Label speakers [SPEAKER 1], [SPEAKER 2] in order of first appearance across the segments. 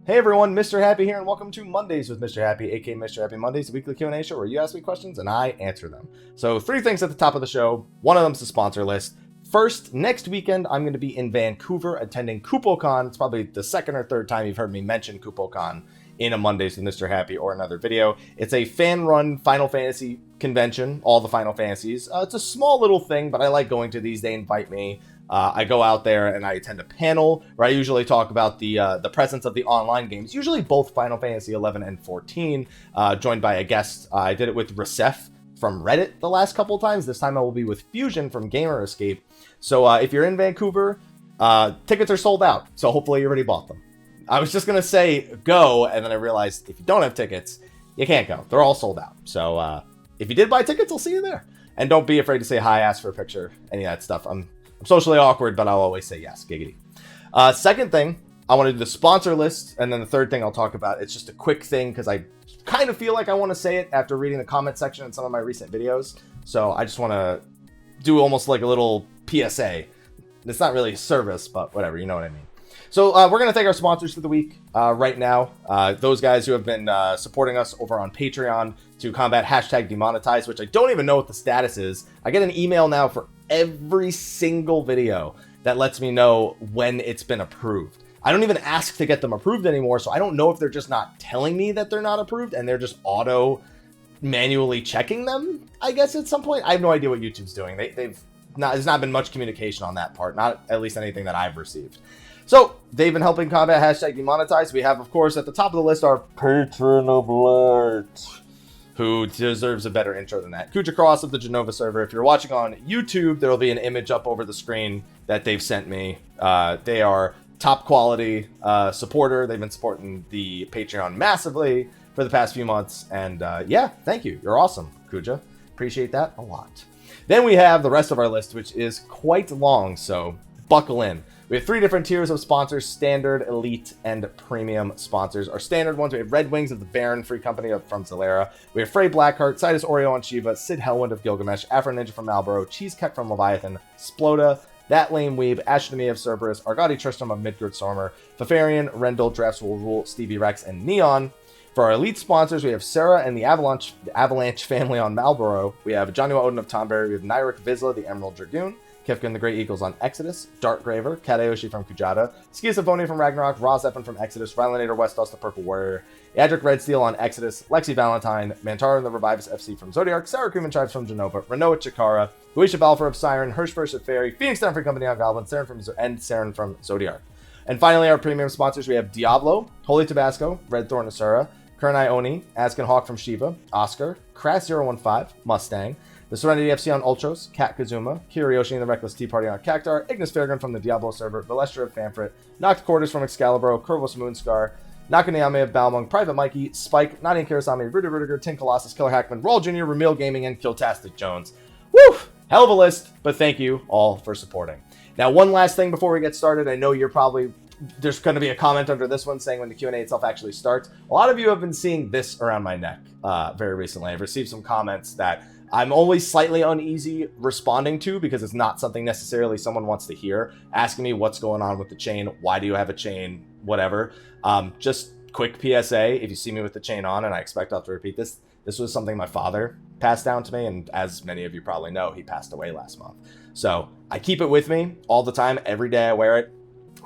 [SPEAKER 1] Hey everyone, Mr. Happy here, and welcome to Mondays with Mr. Happy, aka Mr. Happy Mondays, a weekly Q&A show where you ask me questions and I answer them. So 3 things at the top of the show. One of them's the sponsor list. First, next weekend, I'm going to be in Vancouver attending KupoCon. It's probably the second or third time you've heard me mention KupoCon in a Mondays with Mr. Happy or another video. It's a fan-run Final Fantasy convention, all the Final Fantasies. It's a small little thing, but I like going to these. They invite me. I go out there and I attend a panel where I usually talk about the presence of the online games, usually both Final Fantasy 11 and 14, joined by a guest. I did it with Rah Xephon from Reddit the last couple of times. This time I will be with Fusion from Gamer Escape. So if you're in Vancouver, tickets are sold out. So hopefully you already bought them. I was just going to say go, and then I realized if you don't have tickets, you can't go. They're all sold out. So if you did buy tickets, I'll see you there. And don't be afraid to say hi, ask for a picture, any of that stuff. I'm socially awkward, but I'll always say yes. Giggity. Second thing, I want to do the sponsor list. And then the third thing I'll talk about, it's just a quick thing because I kind of feel like I want to say it after reading the comment section in some of my recent videos. So I just want to do almost like a little PSA. It's not really a service, but whatever, you know what I mean. So we're going to thank our sponsors for the week right now. Those guys who have been supporting us over on Patreon to combat #demonetize, which I don't even know what the status is. I get an email now for every single video that lets me know when it's been approved. I don't even ask to get them approved anymore, so I don't know if they're just not telling me that they're not approved and they're just manually checking them, I guess, at some point. I have no idea what YouTube's doing. There's not been much communication on that part, not at least anything that I've received. So, they've been helping combat #demonetize. We have, of course, at the top of the list, our Patron of Light, who deserves a better intro than that. Khuja Cross of the Jenova server. If you're watching on YouTube, there will be an image up over the screen that they've sent me. They are top quality supporter. They've been supporting the Patreon massively for the past few months. And yeah, thank you. You're awesome, Khuja. Appreciate that a lot. Then we have the rest of our list, which is quite long, so buckle in. We have 3 different tiers of sponsors: standard, elite, and premium sponsors. Our standard ones, we have Red Wings of the Baron, free company from Zalera. We have Fray Blackheart, Cidus, Oreo and Shiva, Syd Hellwind of Gilgamesh, Afro Ninja from Malboro, Cheesecake from Leviathan, Sploda, That Lame Weeb, Ashen Emiya of Cerberus, Argoti Tristam of Midgardsormr, Fafarian, Rendil, Giraffeswillrule, Stevie-Rex, and Neon. For our elite sponsors, we have Sarah and the Avalanche family on Malboro. We have Jonua Odin of Tonberry. We have Nyrek Vizsla, the Emerald Dragoon. Kifka and the Great Eagles on Exodus, Darkgraver, Katayoshi from Khuja, Skia Symphonia from Ragnarok, Rah Xephon from Exodus, Rynoet Westos the Purple Warrior, Yadric Redsteel on Exodus, Lexxie Valentine, Mantaru the Rivivus FC from Zodiark, Sarakuman Tribes from Jenova, Rynoet Chikara, Luisha Balfour of Siren, Hirschfirst of Fairy, Phoenix Down Free Company on Goblin, Saren from Zodiark. And finally, our premium sponsors, we have Diablo, Holy Tabasco, Red Thorn Asura, Kurnai Oni, Asken Hawk from Shiva, Oscar, Crass015, Mustang, the Serenity FC on Ultros, Kat Kazuma, Kiriyoshi and the Reckless Tea Party on Cactar, Ignis Fairgun from the Diablo server, Valestra of Famfrit, Noct Quarters from Excalibur, Curvos Moonscar, Nakaneyame of Balmung, Private Mikey, Spike, Nadian Kirasami, Rudy Rudiger, Tin Colossus, Killer Hackman, Raul Jr, Ramil Gaming, and Kiltastic Jones. Woo! Hell of a list, but thank you all for supporting. Now, one last thing before we get started. I know there's going to be a comment under this one saying when the Q&A itself actually starts. A lot of you have been seeing this around my neck very recently. I've received some comments that I'm only slightly uneasy responding to because it's not something necessarily someone wants to hear, asking me what's going on with the chain, why do you have a chain, whatever. Just quick PSA, if you see me with the chain on, and I expect I'll have to repeat this was something my father passed down to me, and as many of you probably know, he passed away last month. So I keep it with me all the time, every day I wear it.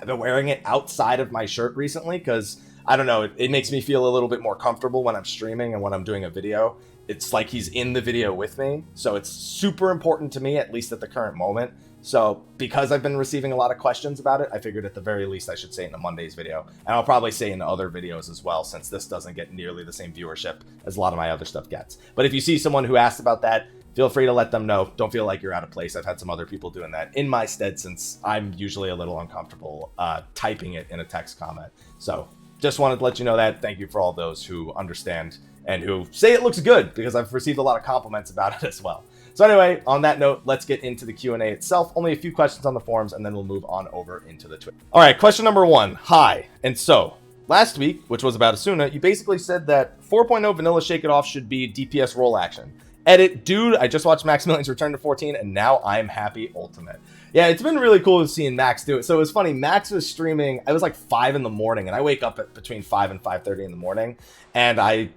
[SPEAKER 1] I've been wearing it outside of my shirt recently because, I don't know, it makes me feel a little bit more comfortable when I'm streaming and when I'm doing a video. It's like he's in the video with me, so it's super important to me, at least at the current moment. So because I've been receiving a lot of questions about it, I figured at the very least I should say it in a Monday's video. And I'll probably say it in other videos as well, since this doesn't get nearly the same viewership as a lot of my other stuff gets. But if you see someone who asked about that, feel free to let them know. Don't feel like you're out of place. I've had some other people doing that in my stead, since I'm usually a little uncomfortable typing it in a text comment. So just wanted to let you know that. Thank you for all those who understand and who say it looks good, because I've received a lot of compliments about it as well. So anyway, on that note, let's get into the Q&A itself. Only a few questions on the forums, and then we'll move on over into the Twitter. All right, question number 1. Hi. And so, last week, which was about Asuna, you basically said that 4.0 Vanilla Shake It Off should be DPS roll action. Edit, dude, I just watched Maximilian's Return to 14, and now I'm happy Ultimate. Yeah, it's been really cool seeing Max do it. So it was funny, Max was streaming, it was like 5 in the morning, and I wake up at between 5 and 5:30 in the morning, and I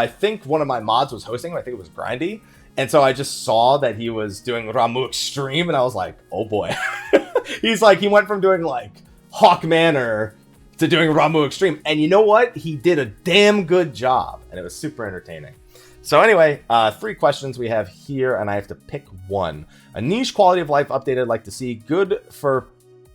[SPEAKER 1] think one of my mods was hosting him, I think it was Grindy, and so I just saw that he was doing Ramu Extreme, and I was like, oh boy. He's like, he went from doing like Hawk Manor to doing Ramu Extreme, and you know what? He did a damn good job, and it was super entertaining. So anyway, 3 questions we have here, and I have to pick one. A niche quality of life update I'd like to see. Good for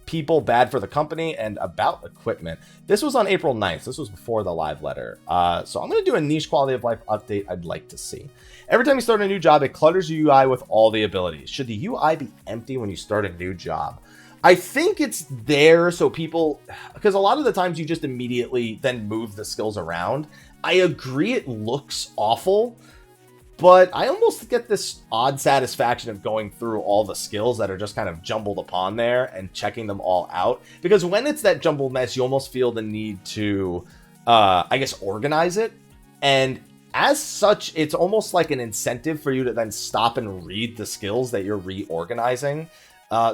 [SPEAKER 1] people, bad for the company, and about equipment. This was on April 9th. This was before the live letter. So I'm going to do a niche quality of life update I'd like to see. Every time you start a new job, it clutters your UI with all the abilities. Should the UI be empty when you start a new job? I think it's there so people, because a lot of the times you just immediately then move the skills around. I agree it looks awful, but I almost get this odd satisfaction of going through all the skills that are just kind of jumbled upon there and checking them all out. Because when it's that jumbled mess, you almost feel the need to, I guess, organize it. And as such, it's almost like an incentive for you to then stop and read the skills that you're reorganizing.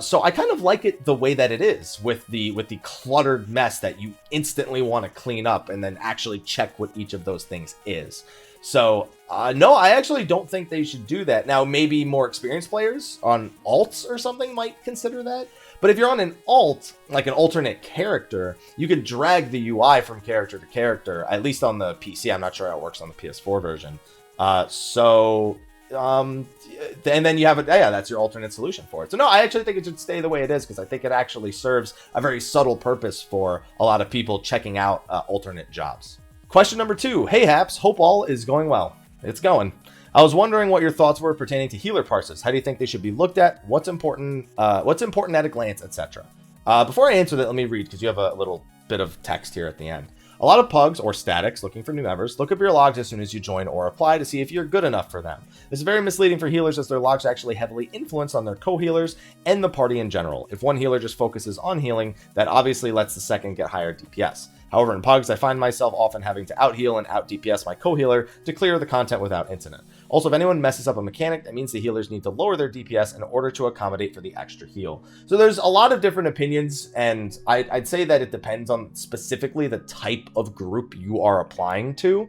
[SPEAKER 1] So I kind of like it the way that it is, with the cluttered mess that you instantly want to clean up and then actually check what each of those things is. So no, I actually don't think they should do that. Now, maybe more experienced players on alts or something might consider that. But if you're on an alt, like an alternate character, you can drag the UI from character to character, at least on the PC. I'm not sure how it works on the PS4 version. And then you have it, yeah, that's your alternate solution for it. So no, I actually think it should stay the way it is, because I think it actually serves a very subtle purpose for a lot of people checking out alternate jobs. Question number 2. Hey Haps, hope all is going well. It's going. I was wondering what your thoughts were pertaining to healer parses. How do you think they should be looked at? What's important at a glance, etc. Before I answer that, let me read, because you have a little bit of text here at the end. A lot of pugs, or statics, looking for new members, look up your logs as soon as you join or apply to see if you're good enough for them. This is very misleading for healers, as their logs actually heavily influence on their co-healers and the party in general. If one healer just focuses on healing, that obviously lets the second get higher DPS. However, in pugs, I find myself often having to out-heal and out-DPS my co-healer to clear the content without incident. Also, if anyone messes up a mechanic, that means the healers need to lower their DPS in order to accommodate for the extra heal. So there's a lot of different opinions, and I'd say that it depends on specifically the type of group you are applying to.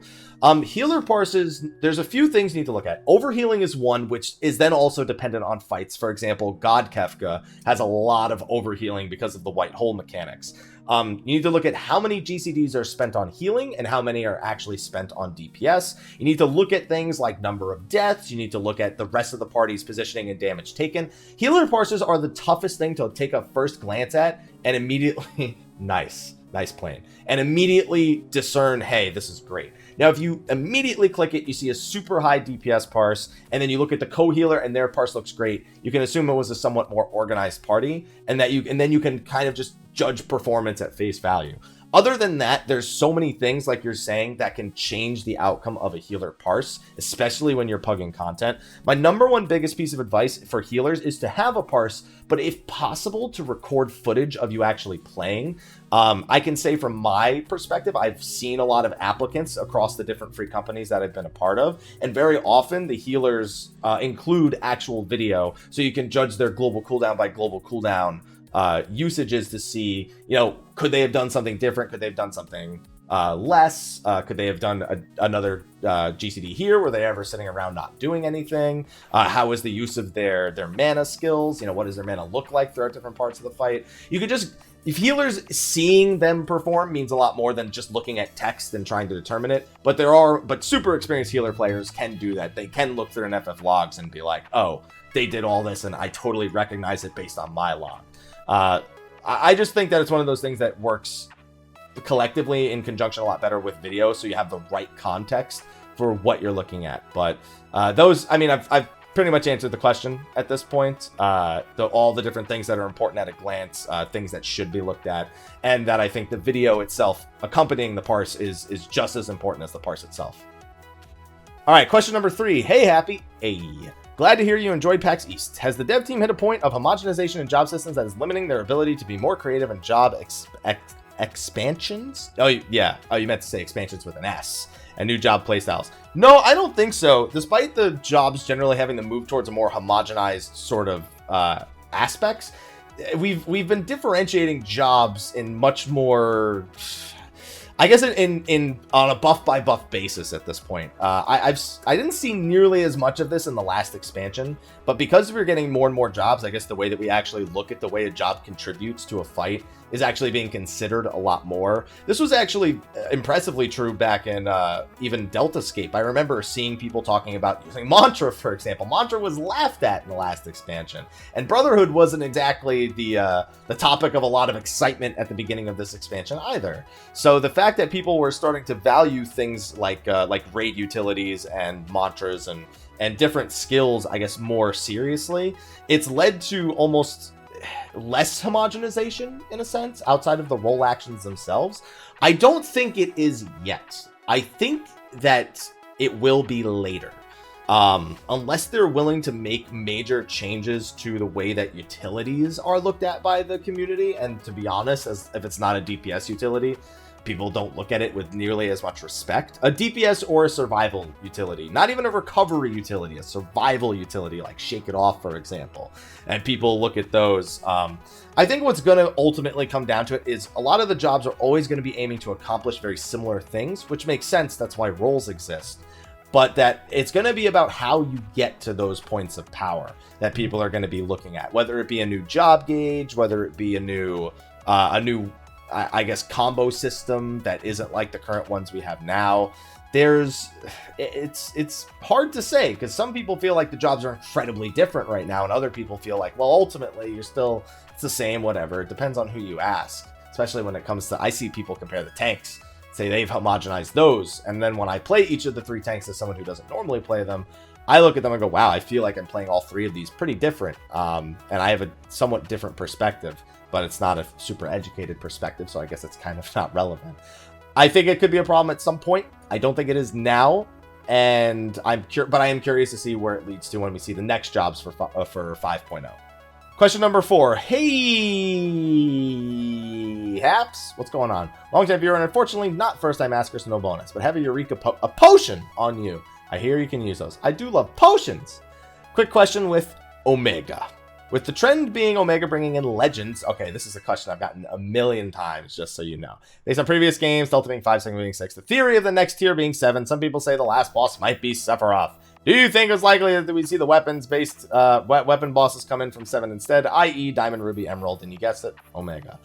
[SPEAKER 1] Healer parses, there's a few things you need to look at. Overhealing is one, which is then also dependent on fights. For example, God Kefka has a lot of overhealing because of the white hole mechanics. You need to look at how many GCDs are spent on healing and how many are actually spent on DPS. You need to look at things like number of deaths. You need to look at the rest of the party's positioning and damage taken. Healer parses are the toughest thing to take a first glance at and immediately, nice plane, and immediately discern, hey, this is great. Now, if you immediately click it, you see a super high DPS parse, and then you look at the co-healer and their parse looks great. You can assume it was a somewhat more organized party, and then you can kind of just judge performance at face value. Other than that, there's so many things, like you're saying, that can change the outcome of a healer parse, especially when you're pugging content. My number one biggest piece of advice for healers is to have a parse, but if possible, to record footage of you actually playing. I can say from my perspective, I've seen a lot of applicants across the different free companies that I've been a part of, and very often the healers include actual video, so you can judge their global cooldown by global cooldown usages to see, could they have done something different? Could they have done something less? Could they have done another GCD here? Were they ever sitting around not doing anything? How is the use of their mana skills? What does their mana look like throughout different parts of the fight? You could just, if healers seeing them perform means a lot more than just looking at text and trying to determine it. But super experienced healer players can do that. They can look through an FF logs and be like, oh, they did all this and I totally recognize it based on my log. I just think that it's one of those things that works collectively in conjunction a lot better with video, so you have the right context for what you're looking at. But I've pretty much answered the question at this point. All the different things that are important at a glance, things that should be looked at, and that I think the video itself accompanying the parse is just as important as the parse itself. All right, question number 3. Hey, Happy. Hey. Glad to hear you enjoyed PAX East. Has the dev team hit a point of homogenization in job systems that is limiting their ability to be more creative and job expansions. Oh, yeah. Oh, you meant to say expansions with an S. And new job playstyles. No, I don't think so. Despite the jobs generally having to move towards a more homogenized sort of aspects, we've been differentiating jobs in much more, I guess, in on a buff by buff basis at this point. I didn't see nearly as much of this in the last expansion, but because we're getting more and more jobs, I guess the way that we actually look at the way a job contributes to a fight is actually being considered a lot more. This was actually impressively true back in even Deltascape. I remember seeing people talking about using Mantra, for example. Mantra was laughed at in the last expansion, and Brotherhood wasn't exactly the topic of a lot of excitement at the beginning of this expansion either. So the fact that people were starting to value things like raid utilities and mantras and different skills, I guess, more seriously, it's led to almost less homogenization in a sense outside of the role actions themselves. I don't think it is yet. I think that it will be later, unless they're willing to make major changes to the way that utilities are looked at by the community. And to be honest, as if it's not a DPS utility, people don't look at it with nearly as much respect. A DPS or a survival utility, not even a recovery utility, a survival utility like Shake It Off, for example. And people look at those. I think what's going to ultimately come down to it is a lot of the jobs are always going to be aiming to accomplish very similar things, which makes sense. That's why roles exist. But that it's going to be about how you get to those points of power that people are going to be looking at, whether it be a new job gauge, whether it be a new I guess, combo system that isn't like the current ones we have now. It's hard to say, because some people feel like the jobs are incredibly different right now, and other people feel like, well, ultimately, it's the same, whatever. It depends on who you ask, especially when it comes to, I see people compare the tanks, say they've homogenized those, and then when I play each of the 3 tanks as someone who doesn't normally play them, I look at them and go, wow, I feel like I'm playing all 3 of these pretty different, and I have a somewhat different perspective. But it's not a super educated perspective, so I guess it's kind of not relevant. I think it could be a problem at some point. I don't think it is now, and but I am curious to see where it leads to when we see the next jobs for 5.0. Question number 4. Hey, Haps, what's going on? Long-time viewer, and unfortunately not first-time asker, so no bonus. But have a Eureka a potion on you. I hear you can use those. I do love potions. Quick question with Omega. With the trend being Omega bringing in legends, okay, this is a question I've gotten a million times, just so you know. Based on previous games, Delta being 5, Sigma being 6, the theory of the next tier being 7, some people say the last boss might be Sephiroth. Do you think it's likely that we see the weapons-based weapon bosses come in from 7 instead, i.e. Diamond, Ruby, Emerald, and you guessed it, Omega?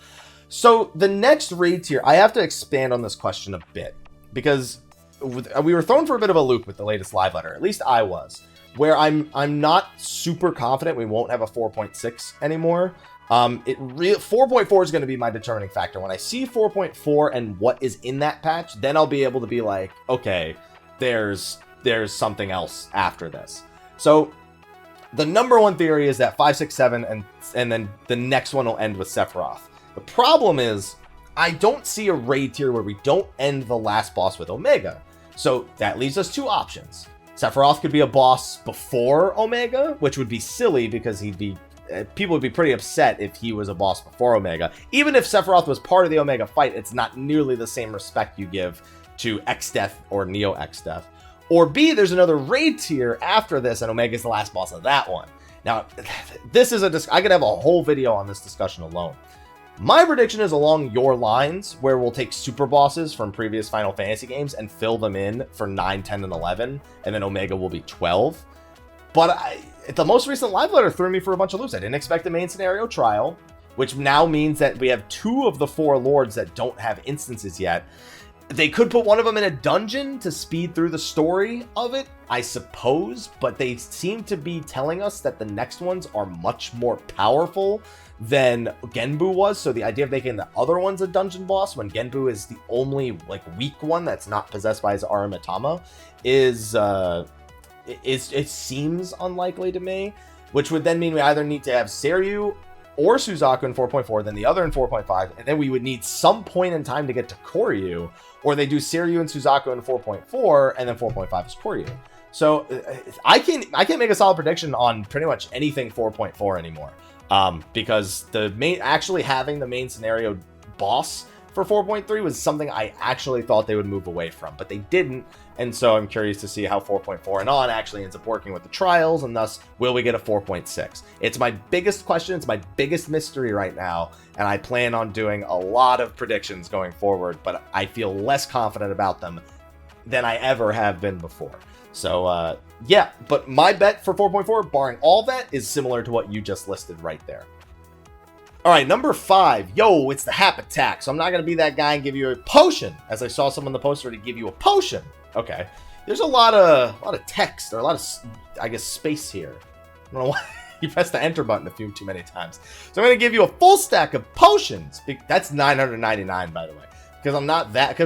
[SPEAKER 1] So the next raid tier, I have to expand on this question a bit, because we were thrown for a bit of a loop with the latest live letter, at least I was. Where I'm not super confident we won't have a 4.6 anymore. 4.4 is going to be my determining factor. When I see 4.4 and what is in that patch, then I'll be able to be like, okay, there's something else after this. So the number one theory is that 5, 6, 7, and then the next one will end with Sephiroth. The problem is I don't see a raid tier where we don't end the last boss with Omega. So that leaves us 2 options. Sephiroth could be a boss before Omega, which would be silly because people would be pretty upset if he was a boss before Omega. Even if Sephiroth was part of the Omega fight, it's not nearly the same respect you give to X-Death or Neo X-Death. Or B, there's another raid tier after this, and Omega's the last boss of that one. Now, this is I could have a whole video on this discussion alone. My prediction is along your lines, where we'll take super bosses from previous Final Fantasy games and fill them in for 9, 10, and 11, and then Omega will be 12. But the most recent live letter threw me for a bunch of loops. I didn't expect a main scenario trial, which now means that we have 2 of the 4 lords that don't have instances yet. They could put one of them in a dungeon to speed through the story of it, I suppose, but they seem to be telling us that the next ones are much more powerful than Genbu was. So the idea of making the other ones a dungeon boss when Genbu is the only weak one that's not possessed by his Aramitama it seems unlikely to me, which would then mean we either need to have Seiryu or Suzaku in 4.4, then the other in 4.5, and then we would need some point in time to get to Koryu, or they do Seiryu and Suzaku in 4.4, and then 4.5 is Koryu. So I can't make a solid prediction on pretty much anything 4.4 anymore, because actually having the main scenario boss for 4.3 was something I actually thought they would move away from, but they didn't. And so I'm curious to see how 4.4 and on actually ends up working with the trials, and thus will we get a 4.6. It's my biggest question. It's my biggest mystery right now, and I plan on doing a lot of predictions going forward, but I feel less confident about them than I ever have been before. So yeah, but my bet for 4.4, barring all that, is similar to what you just listed right there. All right, number 5. Yo, it's the Hap Attack. So I'm not going to be that guy and give you a potion, as I saw someone in the poster to give you a potion. Okay. There's a lot of text, or a lot of, I guess, space here. I don't know why. You pressed the enter button a few too many times. So I'm going to give you a full stack of potions. That's $999, by the way. Because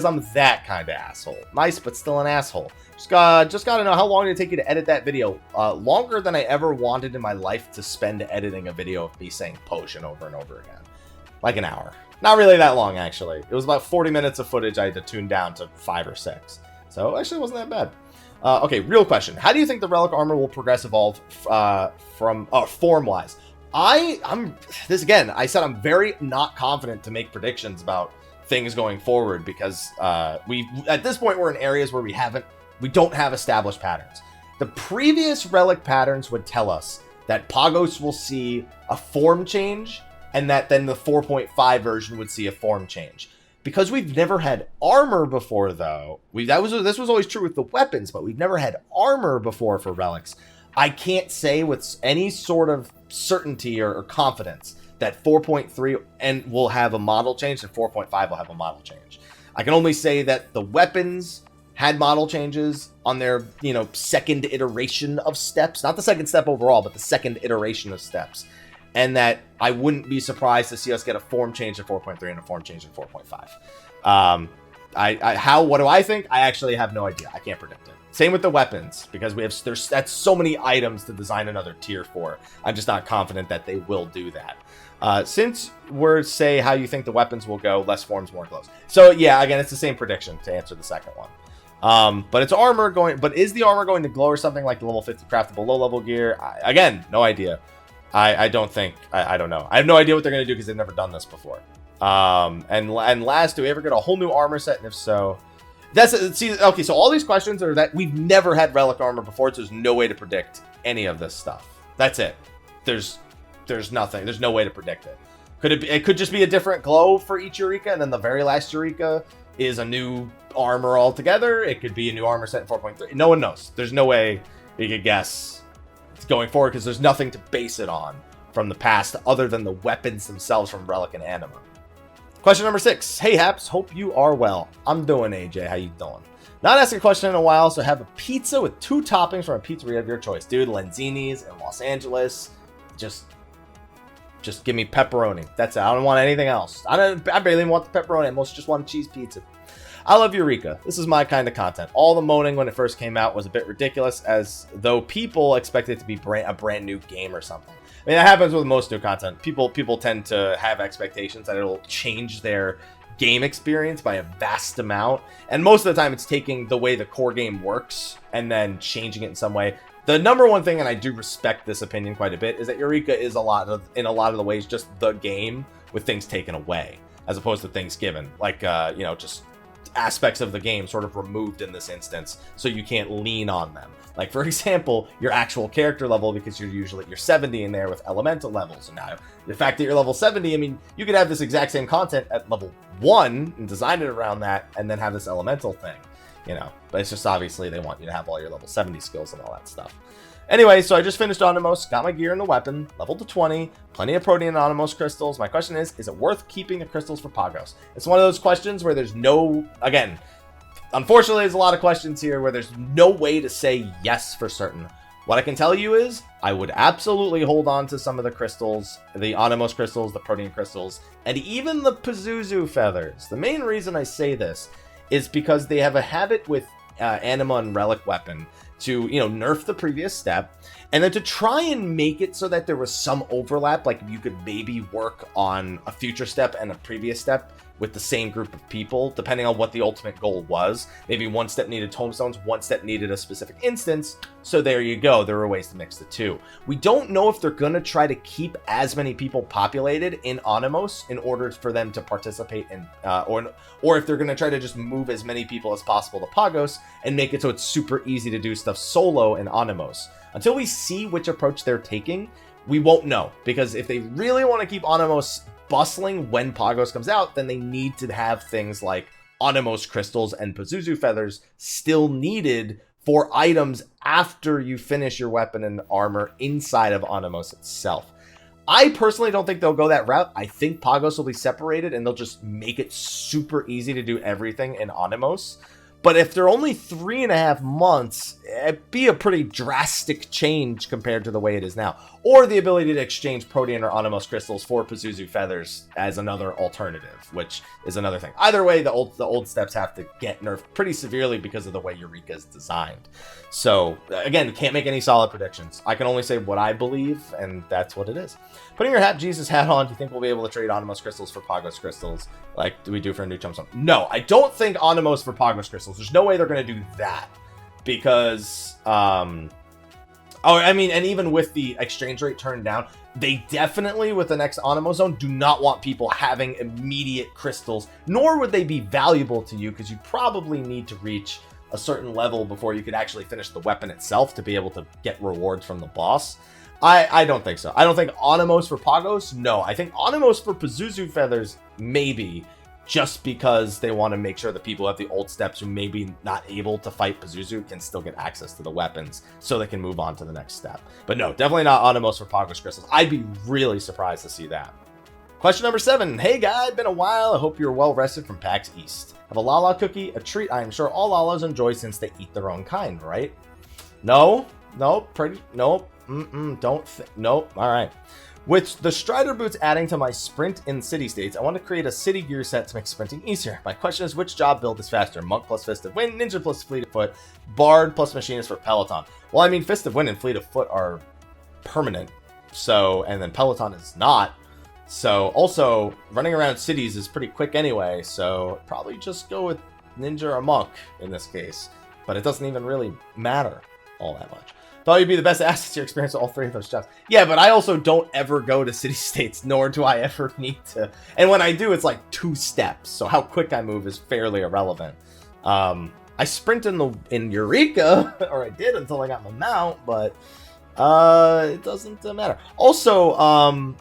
[SPEAKER 1] I'm that kind of asshole. Nice, but still an asshole. Just got to know, how long did it take you to edit that video? Longer than I ever wanted in my life to spend editing a video of me saying potion over and over again. Like an hour. Not really that long, actually. It was about 40 minutes of footage I had to tune down to 5 or 6. So actually it wasn't that bad. Okay, real question. How do you think the relic armor will evolve form-wise? This again, I said I'm very not confident to make predictions about things going forward, because at this point we're in areas where we don't have established patterns. The previous relic patterns would tell us that Pagos will see a form change, and that then the 4.5 version would see a form change. Because we've never had armor before, though, this was always true with the weapons, but we've never had armor before for relics. I can't say with any sort of certainty or confidence that 4.3 will have a model change and 4.5 will have a model change. I can only say that the weapons had model changes on their, second iteration of steps. Not the second step overall, but the second iteration of steps. And that I wouldn't be surprised to see us get a form change in 4.3 and a form change in 4.5. What do I think? I actually have no idea. I can't predict it. Same with the weapons, because that's so many items to design another tier for. I'm just not confident that they will do that. Since we're say how you think the weapons will go, less forms, more glows. So yeah, again, it's the same prediction to answer the second one. But it's armor is the armor going to glow or something like the level 50 craftable low level gear? Again, no idea. I don't know. I have no idea what they're going to do, because they've never done this before. And last, do we ever get a whole new armor set? And if so, okay, so all these questions are that we've never had relic armor before, so there's no way to predict any of this stuff. That's it. There's nothing. There's no way to predict it. It could just be a different glow for each Eureka, and then the very last Eureka is a new armor altogether. It could be a new armor set in 4.3. No one knows. There's no way you could guess going forward, because there's nothing to base it on from the past other than the weapons themselves from Relic and Anima. Question number 6. Hey Haps, hope you are well. I'm doing, AJ. How you doing? Not asking a question in a while, so have a pizza with 2 toppings from a pizzeria of your choice. Dude, Lenzini's in Los Angeles. Just give me pepperoni. That's it. I don't want anything else. I barely even want the pepperoni. I mostly just want a cheese pizza. I love Eureka. This is my kind of content. All the moaning when it first came out was a bit ridiculous, as though people expected it to be a brand new game or something. I mean, that happens with most new content. People tend to have expectations that it'll change their game experience by a vast amount, and most of the time it's taking the way the core game works and then changing it in some way. The number one thing, and I do respect this opinion quite a bit, is that Eureka is in a lot of the ways just the game with things taken away, as opposed to things given. Like, just aspects of the game sort of removed in this instance, so you can't lean on them. Like, for example, your actual character level, because you're 70 in there with elemental levels. And now, the fact that you're level 70, I mean, you could have this exact same content at level 1 and design it around that, and then have this elemental thing, But it's just obviously they want you to have all your level 70 skills and all that stuff. Anyway, so I just finished Onimos, got my gear and the weapon, leveled to 20, plenty of Protean and Onimos crystals. My question is it worth keeping the crystals for Pagos? It's one of those questions where there's again, unfortunately, there's a lot of questions here where there's no way to say yes for certain. What I can tell you is I would absolutely hold on to some of the crystals, the Onimos crystals, the Protean crystals, and even the Pazuzu feathers. The main reason I say this is because they have a habit with Anima and Relic Weapon to, you know, nerf the previous step, and then to try and make it so that there was some overlap, like you could maybe work on a future step and a previous step with the same group of people, depending on what the ultimate goal was. Maybe one step needed tomestones, one step needed a specific instance, so there you go, there are ways to mix the two. We don't know if they're gonna try to keep as many people populated in Anemos in order for them to participate in, or if they're gonna try to just move as many people as possible to Pagos and make it so it's super easy to do stuff solo in Anemos. Until we see which approach they're taking, we won't know, because if they really want to keep Anemos bustling when Pagos comes out, then they need to have things like Anemos crystals and Pazuzu feathers still needed for items after you finish your weapon and armor inside of Anemos itself. I personally don't think they'll go that route. I think Pagos will be separated and they'll just make it super easy to do everything in Anemos. But if they're only 3.5 months, it'd be a pretty drastic change compared to the way it is now. Or the ability to exchange Protean or Anemos crystals for Pazuzu feathers as another alternative, which is another thing. Either way, the old steps have to get nerfed pretty severely because of the way Eureka is designed. So, again, can't make any solid predictions. I can only say what I believe, and that's what it is. Putting your Jesus hat on, do you think we'll be able to trade Anemos crystals for Pagos crystals like do we do for a new chump sum? No, I don't think Anemos for Pagos crystals. There's no way they're going to do that because, and even with the exchange rate turned down, they definitely, with the next Anemo zone, do not want people having immediate crystals, nor would they be valuable to you because you probably need to reach a certain level before you could actually finish the weapon itself to be able to get rewards from the boss. I don't think so. I don't think Anemos for Pagos, no. I think Anemos for Pazuzu feathers, maybe, just because they want to make sure the people who have the old steps who may be not able to fight Pazuzu can still get access to the weapons so they can move on to the next step. But no, definitely not Anemos for Pagos crystals. I'd be really surprised to see that. Question number 7. Hey guy, been a while. I hope you're well rested from PAX East. Have a Lala cookie, a treat I am sure all Lalas enjoy since they eat their own kind, right? No, nope, nope, nope, alright. With the Strider boots adding to my sprint in city states, I want to create a city gear set to make sprinting easier. My question is, which job build is faster? Monk plus Fist of Wind, Ninja plus Fleet of Foot, Bard plus Machinist for Peloton. Well, I mean, Fist of Wind and Fleet of Foot are permanent, so, and then Peloton is not. So, also, running around cities is pretty quick anyway, so probably just go with Ninja or Monk in this case. But it doesn't even really matter all that much. Thought you'd be the best asset to your experience with all 3 of those jobs. Yeah, but I also don't ever go to city-states, nor do I ever need to. And when I do, it's like 2 steps, so how quick I move is fairly irrelevant. I sprint in Eureka, or I did until I got my mount, but it doesn't matter. Also,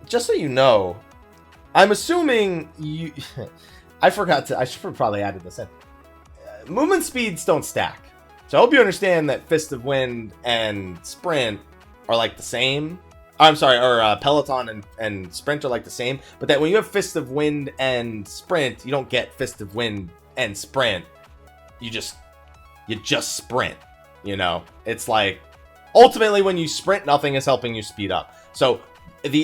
[SPEAKER 1] just so you know, I'm assuming you... I should have probably added this in. Movement speeds don't stack. So I hope you understand that Fist of Wind and Sprint are like the same. I'm sorry, or Peloton and Sprint are like the same. But that when you have Fist of Wind and Sprint, you don't get Fist of Wind and Sprint. You just sprint, you know? It's like, ultimately when you sprint, nothing is helping you speed up. So,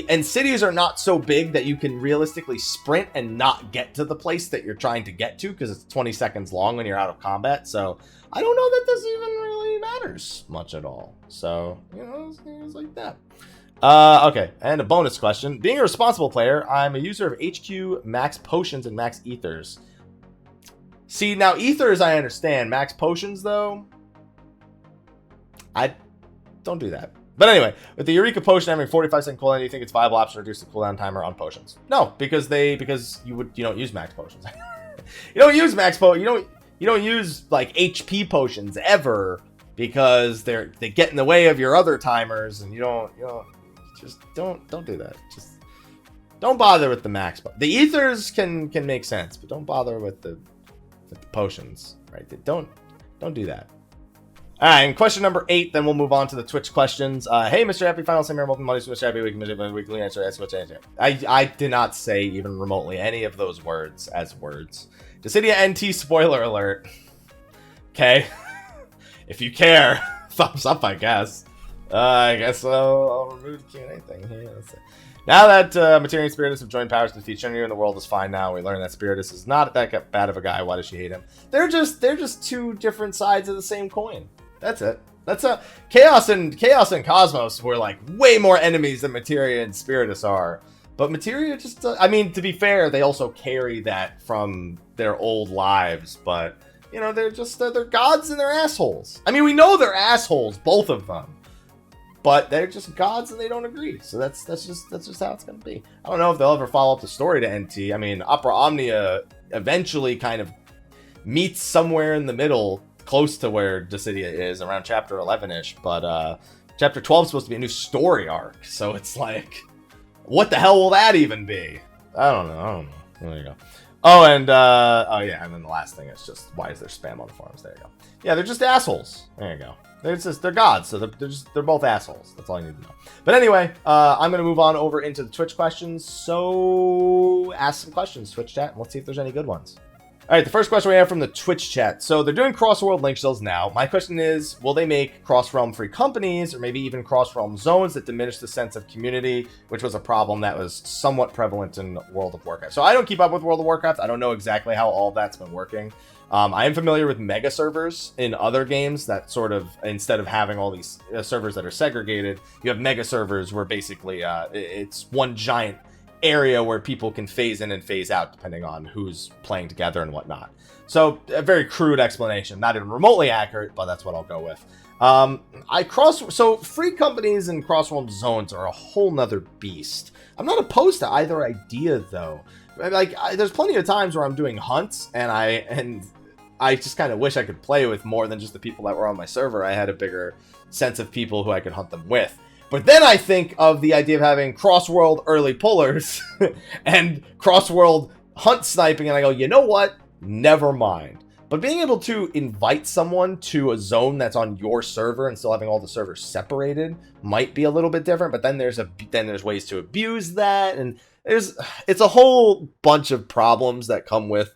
[SPEAKER 1] and cities are not so big that you can realistically sprint and not get to the place that you're trying to get to because it's 20 seconds long when you're out of combat. So I don't know that this even really matters much at all. So, you know, it's like that. Okay, and a bonus question. Being a responsible player, I'm a user of HQ, max potions, and max ethers. See, now ethers I understand. Max potions, though, I don't do that. But anyway, with the Eureka potion having 45-second cooldown, do you think it's a viable option to reduce the cooldown timer on potions? No, because you don't use max potions. You don't use max potions. You don't use like HP potions ever because they get in the way of your other timers, and you don't do that. Just don't bother with the max. The ethers can make sense, but don't bother with the potions, right? Don't do that. All right, and question number 8, then we'll move on to the Twitch questions. Hey, Mr. Happy, final same here. Welcome to Mondays with Mr. Happy, weekly answer. Ask what's answer. I did not say even remotely any of those words as words. Dissidia NT spoiler alert. Okay. If you care, thumbs up, I guess. I guess I'll remove the Q&A thing here. Let's see. Now that Materia and Spiritus have joined powers to defeat Shinryu and the world is fine now, we learn that Spiritus is not that bad of a guy. Why does she hate him? They're just 2 different sides of the same coin. That's it. That's a Chaos and Cosmos were like way more enemies than Materia and Spiritus are. But Materia just, I mean, to be fair, they also carry that from their old lives. But, you know, they're just, they're gods and they're assholes. I mean, we know they're assholes, both of them. But they're just gods and they don't agree. So that's just how it's going to be. I don't know if they'll ever follow up the story to NT. I mean, Opera Omnia eventually kind of meets somewhere in the middle, close to where Dissidia is, around chapter 11-ish. But chapter 12 is supposed to be a new story arc. So it's like, what the hell will that even be? I don't know. There you go. Oh, and oh yeah, and then the last thing is just, why is there spam on the forums? There you go. Yeah, they're just assholes. There you go. They're gods, so they're both assholes. That's all you need to know. But anyway, I'm gonna move on over into the Twitch questions. So ask some questions, Twitch chat, and let's see if there's any good ones. All right, the first question we have from the Twitch chat. So they're doing cross-world link shells now. My question is, will they make cross-realm free companies or maybe even cross-realm zones that diminish the sense of community, which was a problem that was somewhat prevalent in World of Warcraft? So I don't keep up with World of Warcraft. I don't know exactly how all that's been working. I am familiar with mega servers in other games that sort of, instead of having all these servers that are segregated, you have mega servers where basically it's one giant area where people can phase in and phase out depending on who's playing together and whatnot. So a very crude explanation, not even remotely accurate, but that's what I'll go with. So free companies and cross-realm zones are a whole nother beast. I'm not opposed to either idea though. Like there's plenty of times where I'm doing hunts and I just kind of wish I could play with more than just the people that were on my server. I had a bigger sense of people who I could hunt them with. But then I think of the idea of having cross-world early pullers and cross-world hunt sniping, and I go, you know what? Never mind. But being able to invite someone to a zone that's on your server and still having all the servers separated might be a little bit different. But then there's ways to abuse that, and it's a whole bunch of problems that come with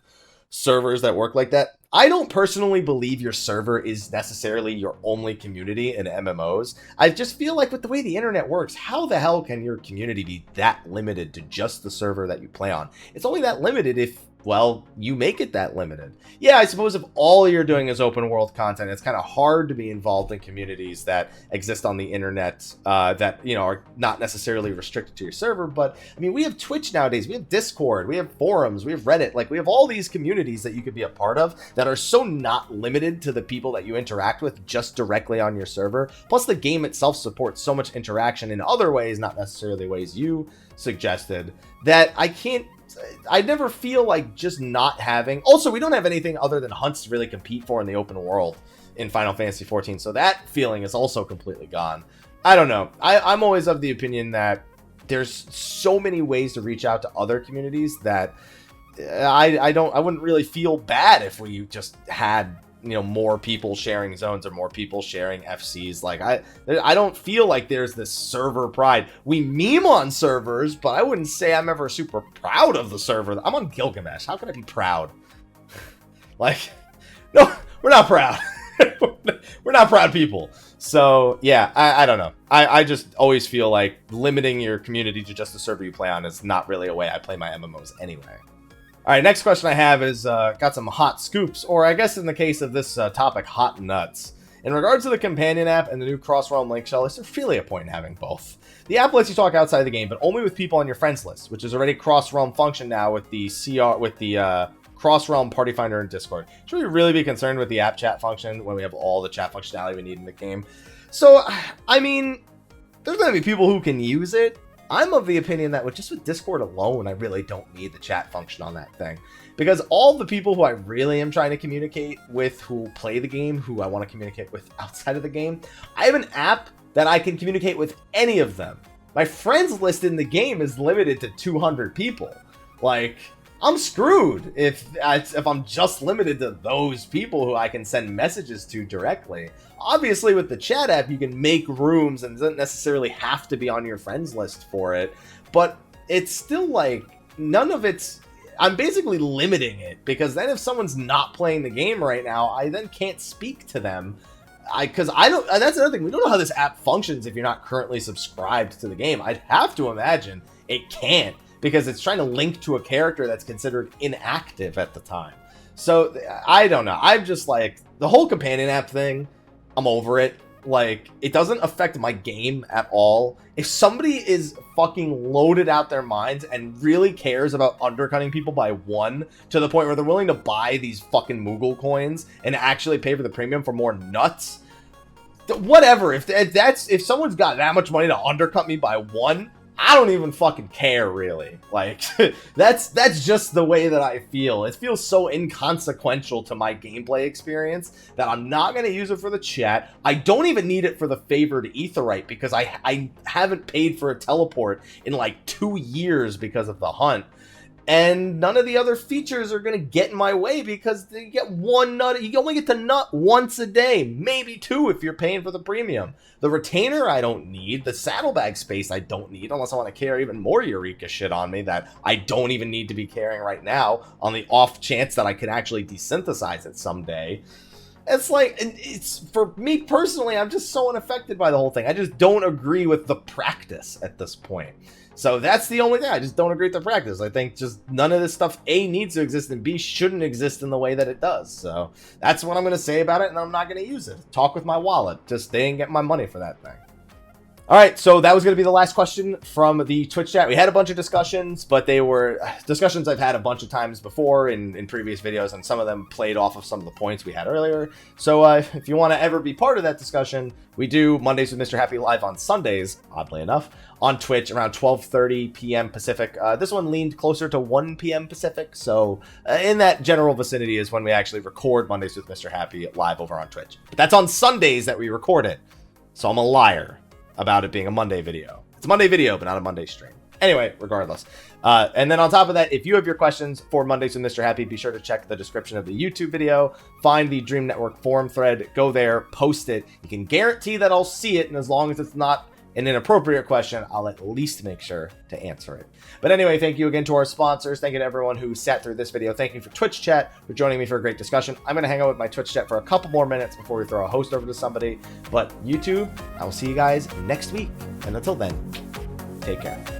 [SPEAKER 1] servers that work like that. I don't personally believe your server is necessarily your only community in MMOs. I just feel like with the way the internet works, how the hell can your community be that limited to just the server that you play on? It's only that limited if, well, you make it that limited. Yeah, I suppose if all you're doing is open world content, it's kind of hard to be involved in communities that exist on the internet that, you know, are not necessarily restricted to your server. But I mean, we have Twitch nowadays, we have Discord, we have forums, we have Reddit. Like, we have all these communities that you could be a part of that are so not limited to the people that you interact with just directly on your server. Plus, the game itself supports so much interaction in other ways, not necessarily ways you suggested, that I never feel like just not having. Also, we don't have anything other than hunts to really compete for in the open world in Final Fantasy XIV, so that feeling is also completely gone. I don't know. I'm always of the opinion that there's so many ways to reach out to other communities that I wouldn't really feel bad if we just had, you know, more people sharing zones or more people sharing FCs. Like, I don't feel like there's this server pride. We meme on servers, but I wouldn't say I'm ever super proud of the server. I'm on Gilgamesh. How can I be proud? Like, no, we're not proud. We're not proud people. So yeah, I don't know. I just always feel like limiting your community to just the server you play on is not really a way I play my MMOs anyway. All right, next question I have is got some hot scoops, or I guess in the case of this topic, hot nuts. In regards to the companion app and the new cross-realm link shell, is there really a point in having both? The app lets you talk outside the game, but only with people on your friends list, which is already cross-realm function now with the cross-realm party finder in Discord. Should we really be concerned with the app chat function when we have all the chat functionality we need in the game? So, I mean, there's going to be people who can use it. I'm of the opinion that with Discord alone, I really don't need the chat function on that thing. Because all the people who I really am trying to communicate with who play the game, who I want to communicate with outside of the game, I have an app that I can communicate with any of them. My friends list in the game is limited to 200 people. Like, I'm screwed if I'm just limited to those people who I can send messages to directly. Obviously, with the chat app, you can make rooms and it doesn't necessarily have to be on your friends list for it. But it's still like, none of it's... I'm basically limiting it, because then if someone's not playing the game right now, I then can't speak to them. Because I don't... And that's another thing. We don't know how this app functions if you're not currently subscribed to the game. I'd have to imagine it can't, because it's trying to link to a character that's considered inactive at the time. So, I don't know. I'm just like, the whole companion app thing, I'm over it. Like, it doesn't affect my game at all. If somebody is fucking loaded out their minds and really cares about undercutting people by 1 to the point where they're willing to buy these fucking Moogle coins and actually pay for the premium for more nuts, whatever. If someone's got that much money to undercut me by 1, I don't even fucking care, really. Like, that's just the way that I feel. It feels so inconsequential to my gameplay experience that I'm not going to use it for the chat. I don't even need it for the favored Aetheryte because I haven't paid for a teleport in like 2 years because of the hunt. And none of the other features are going to get in my way because you get 1 nut. You only get to nut once a day, maybe 2 if you're paying for the premium. The retainer I don't need. The saddlebag space I don't need unless I want to carry even more Eureka shit on me that I don't even need to be carrying right now on the off chance that I can actually desynthesize it someday. It's like, it's for me personally, I'm just so unaffected by the whole thing. I just don't agree with the practice at this point. So that's the only thing. I just don't agree with the practice. I think just none of this stuff, A, needs to exist, and B, shouldn't exist in the way that it does. So that's what I'm going to say about it, and I'm not going to use it. Talk with my wallet. Just, they didn't get my money for that thing. All right, so that was going to be the last question from the Twitch chat. We had a bunch of discussions, but they were discussions I've had a bunch of times before in previous videos, and some of them played off of some of the points we had earlier. So if you want to ever be part of that discussion, we do Mondays with Mr. Happy live on Sundays, oddly enough, on Twitch around 12:30 p.m. Pacific. This one leaned closer to 1 p.m. Pacific, so in that general vicinity is when we actually record Mondays with Mr. Happy live over on Twitch. But that's on Sundays that we record it, so I'm a liar about it being a Monday video. It's a Monday video, but not a Monday stream. Anyway, regardless. And then on top of that, if you have your questions for Mondays with Mr. Happy, be sure to check the description of the YouTube video, find the Dream Network forum thread, go there, post it. You can guarantee that I'll see it, and as long as it's not an inappropriate question, I'll at least make sure to answer it. But anyway, thank you again to our sponsors. Thank you to everyone who sat through this video. Thank you for Twitch chat for joining me for a great discussion. I'm going to hang out with my Twitch chat for a couple more minutes before we throw a host over to somebody. But YouTube, I will see you guys next week. And until then, take care.